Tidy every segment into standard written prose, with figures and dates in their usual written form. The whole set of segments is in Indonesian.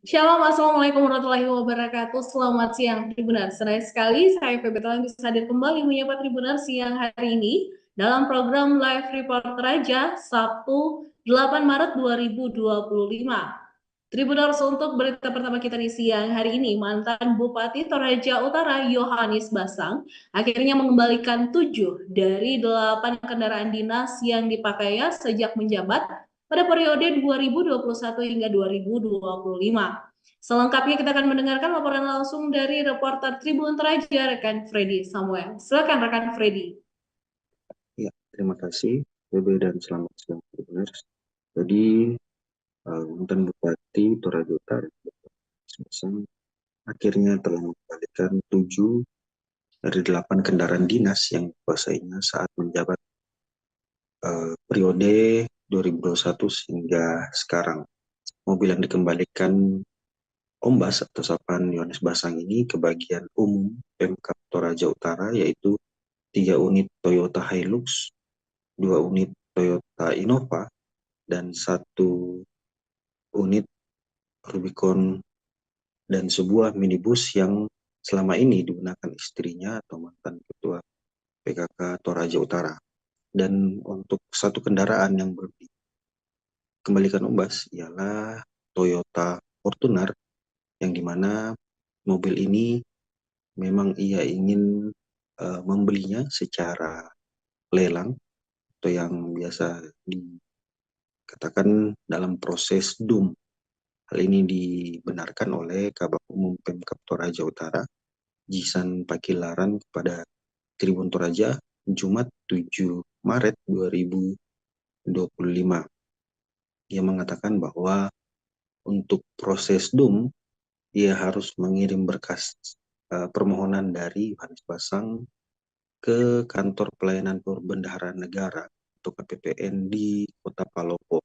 Shalom, Assalamualaikum warahmatullahi wabarakatuh. Selamat siang, Tribuners. Senang sekali saya Feby Telan bisa hadir kembali menyapa Tribuners siang hari ini dalam program Live Report Raja Sabtu 8 Maret 2025. Tribuners, untuk berita pertama kita di siang hari ini, mantan Bupati Toraja Utara Yohanes Basang akhirnya mengembalikan 7 dari 8 kendaraan dinas yang dipakainya sejak menjabat pada periode 2021 hingga 2025. Selengkapnya kita akan mendengarkan laporan langsung dari reporter Tribun Toraja, rekan Freddy Samuel. Silakan rekan Freddy. Ya, terima kasih, Bebe, dan selamat siang, Tribuners. Jadi, mantan Bupati Toraja Utara Basang akhirnya telah mengembalikan 7 dari 8 kendaraan dinas yang dikuasainya saat menjabat periode 2021 hingga sekarang. Mobil yang dikembalikan Ombas atau sapaan Yohanes Basang ini ke bagian umum Pemkab Toraja Utara, yaitu 3 unit Toyota Hilux, 2 unit Toyota Innova, dan 1 unit Rubicon, dan sebuah minibus yang selama ini digunakan istrinya atau mantan ketua PKK Toraja Utara. Dan untuk satu kendaraan yang dikembalikan Umbas ialah Toyota Fortuner, yang dimana mobil ini memang ia ingin membelinya secara lelang atau yang biasa dikatakan dalam proses DUM. Hal ini dibenarkan oleh Kabak Umum Pemkab Toraja Utara, Jisan Pakilaran, kepada Tribun Toraja Jumat 7 Maret 2025. Ia mengatakan bahwa untuk proses DUM, ia harus mengirim berkas permohonan dari Yohanes Basang ke Kantor Pelayanan Perbendaharaan Negara atau KPPN di Kota Palopo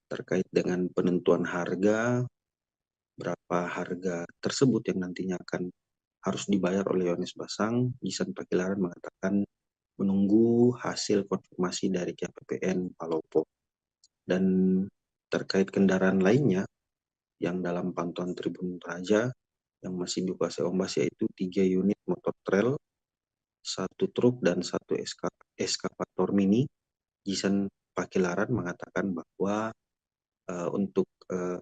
terkait dengan penentuan harga, berapa harga tersebut yang nantinya akan harus dibayar oleh Yohanes Basang. Jisan Pakilaran mengatakan menunggu hasil konfirmasi dari KPPN Palopo. Dan terkait kendaraan lainnya yang dalam pantauan Tribun Toraja yang masih dikuasai Ombas, yaitu 3 unit motor trail, 1 truk, dan 1 eskavator mini. Jisan Pakilaran mengatakan bahwa untuk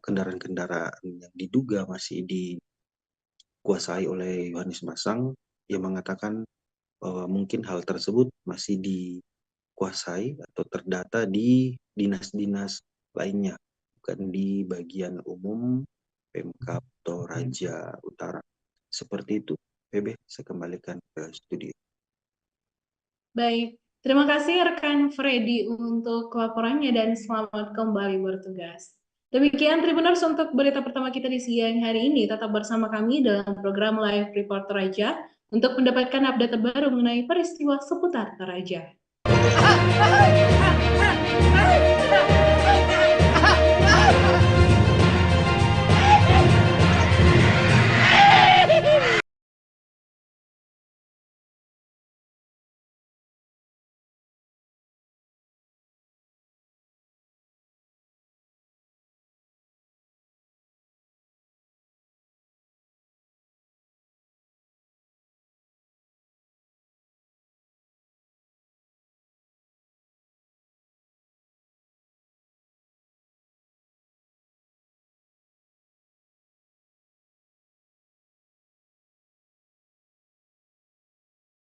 kendaraan-kendaraan yang diduga masih dikuasai oleh Yohanes Basang, ia mengatakan bahwa mungkin hal tersebut masih dikuasai atau terdata di dinas-dinas lainnya, bukan di bagian umum Pemkab Toraja Utara. Seperti itu, PB, saya kembalikan ke studio. Baik, terima kasih rekan Freddy untuk laporannya dan selamat kembali bertugas. Demikian Tribuners untuk berita pertama kita di siang hari ini. Tetap bersama kami dalam program Live Report Toraja untuk mendapatkan update terbaru mengenai peristiwa seputar Toraja.